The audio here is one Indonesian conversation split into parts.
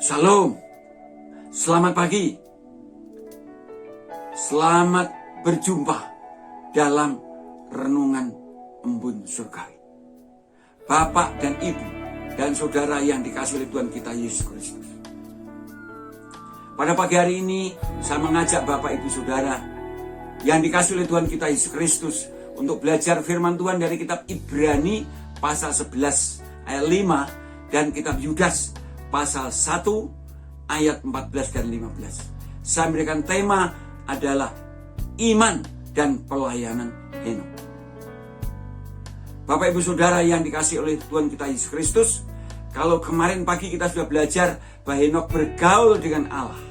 Shalom, selamat pagi, selamat berjumpa dalam renungan embun surgawi. Bapak dan Ibu dan saudara yang dikasihi oleh Tuhan kita Yesus Kristus. Pada pagi hari ini saya mengajak Bapak Ibu Saudara yang dikasihi oleh Tuhan kita Yesus Kristus untuk belajar firman Tuhan dari kitab Ibrani pasal 11 ayat 5 dan kitab Yudas pasal 1 ayat 14 dan 15. Saya memberikan tema adalah iman dan pelayanan Henok. Bapak Ibu Saudara yang dikasihi oleh Tuhan kita Yesus Kristus, kalau kemarin pagi kita sudah belajar bahwa Henok bergaul dengan Allah,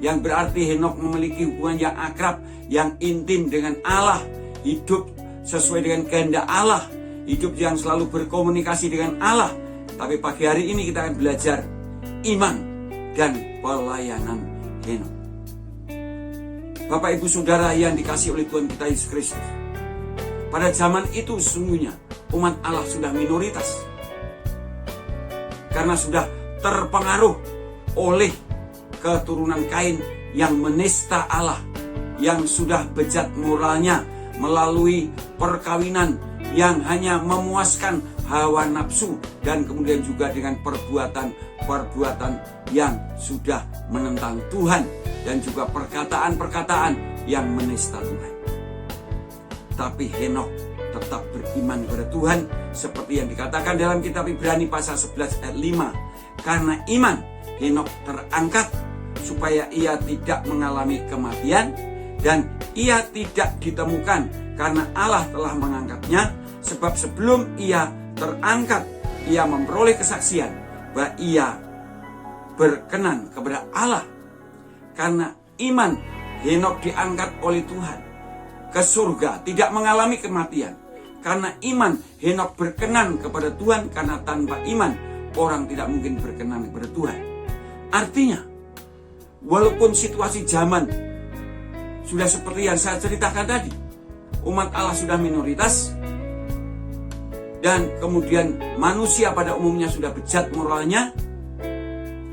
yang berarti Henok memiliki hubungan yang akrab, yang intim dengan Allah, hidup sesuai dengan kehendak Allah, hidup yang selalu berkomunikasi dengan Allah. Tapi pagi hari ini kita akan belajar iman dan pelayanan Henok. Bapak Ibu Saudara yang dikasihi oleh Tuhan kita Yesus Kristus, pada zaman itu sesungguhnya umat Allah sudah minoritas karena sudah terpengaruh oleh keturunan Kain yang menista Allah, yang sudah bejat moralnya melalui perkawinan yang hanya memuaskan hawa nafsu dan kemudian juga dengan perbuatan yang sudah menentang Tuhan dan juga perkataan-perkataan yang menista Tuhan. Tapi Henok tetap beriman kepada Tuhan seperti yang dikatakan dalam kitab Ibrani pasal 11 ayat 5. Karena iman Henok terangkat supaya ia tidak mengalami kematian dan ia tidak ditemukan karena Allah telah mengangkatnya, sebab sebelum ia terangkat ia memperoleh kesaksian bahwa ia berkenan kepada Allah. Karena iman Henok diangkat oleh Tuhan ke surga, tidak mengalami kematian. Karena iman Henok berkenan kepada Tuhan, karena tanpa iman orang tidak mungkin berkenan kepada Tuhan. Artinya, walaupun situasi zaman sudah seperti yang saya ceritakan tadi, umat Allah sudah minoritas, dan kemudian manusia pada umumnya sudah bejat moralnya,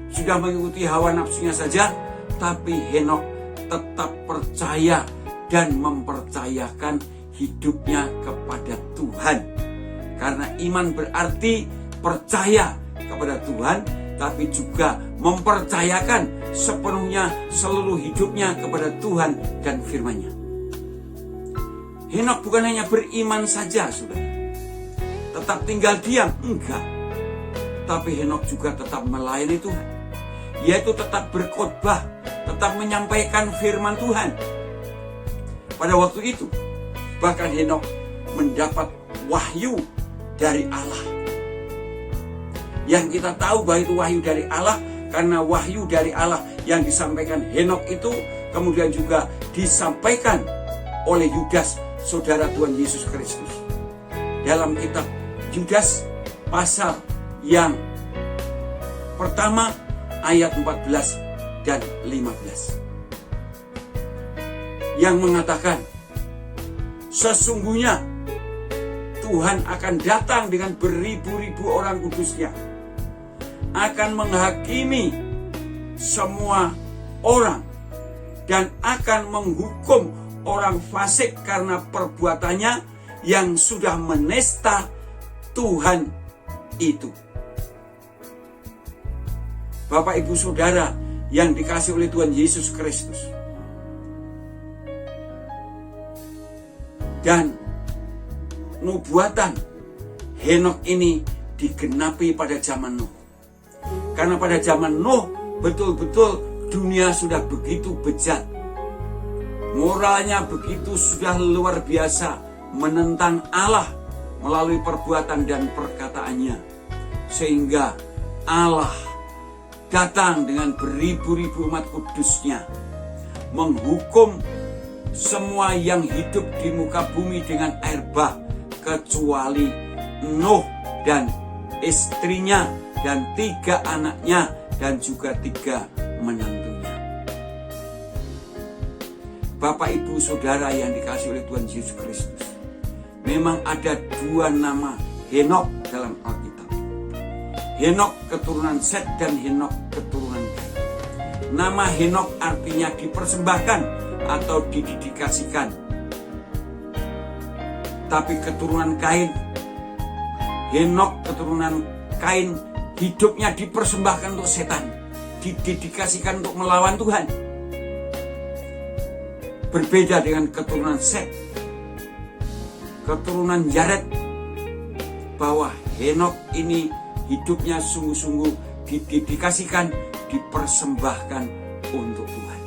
sudah mengikuti hawa nafsunya saja, tapi Henok tetap percaya dan mempercayakan hidupnya kepada Tuhan. Karena iman berarti percaya kepada Tuhan, tapi juga mempercayakan sepenuhnya seluruh hidupnya kepada Tuhan dan firman-Nya. Henok bukan hanya beriman saja, saudara, tetap tinggal diam, enggak. Tapi Henok juga tetap melayani Tuhan, yaitu tetap berkhotbah, tetap menyampaikan firman Tuhan. Pada waktu itu, bahkan Henok mendapat wahyu dari Allah. Yang kita tahu bahwa itu wahyu dari Allah, karena wahyu dari Allah yang disampaikan Henok itu kemudian juga disampaikan oleh Yudas, saudara Tuhan Yesus Kristus. Dalam kitab Yudas pasal yang pertama ayat 14 dan 15. Yang mengatakan, sesungguhnya Tuhan akan datang dengan beribu-ribu orang kudusnya, akan menghakimi semua orang dan akan menghukum orang fasik karena perbuatannya yang sudah menista Tuhan itu. Bapak Ibu Saudara yang dikasihi oleh Tuhan Yesus Kristus, dan nubuatan Henok ini digenapi pada zaman Nuh. Karena pada zaman Nuh betul-betul dunia sudah begitu bejat, moralnya begitu sudah luar biasa, menentang Allah melalui perbuatan dan perkataannya, sehingga Allah datang dengan beribu-ribu umat kudusnya, menghukum semua yang hidup di muka bumi dengan air bah, kecuali Nuh dan istrinya dan 3 anaknya dan juga 3 menantunya. Bapak Ibu Saudara yang dikasihi oleh Tuhan Yesus Kristus, memang ada 2 nama Henok dalam Alkitab. Henok keturunan Set dan Henok keturunan Kain. Nama Henok artinya dipersembahkan atau didedikasikan. Tapi keturunan Kain, Henok keturunan Kain, hidupnya dipersembahkan untuk setan, didedikasikan untuk melawan Tuhan. Berbeda dengan keturunan Set, keturunan Yared, bahwa Henok ini hidupnya sungguh-sungguh didedikasikan, dipersembahkan untuk Tuhan.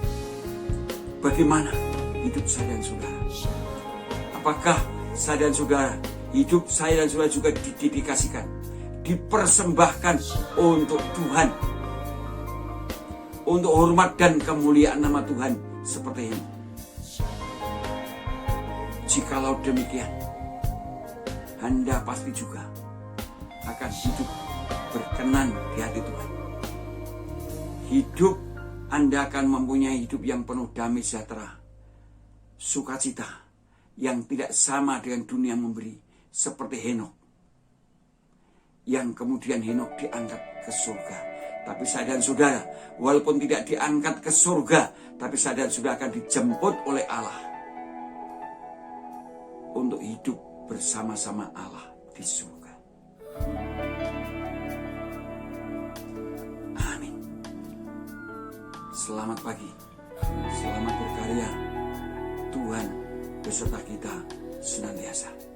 Bagaimana hidup saya dan saudara? Apakah saya dan saudara, hidup saya dan saudara juga didedikasikan, dipersembahkan untuk Tuhan, untuk hormat dan kemuliaan nama Tuhan seperti ini? Jikalau demikian, Anda pasti juga akan hidup berkenan di hati Tuhan. Hidup Anda akan mempunyai hidup yang penuh damai sejahtera, sukacita, yang tidak sama dengan dunia memberi, seperti Henok, yang kemudian Henok diangkat ke surga. Tapi saya dan saudara, walaupun tidak diangkat ke surga, tapi saya dan saudara akan dijemput oleh Allah untuk hidup bersama-sama Allah di surga. Amin. Selamat pagi, selamat berkarya. Tuhan beserta kita senantiasa.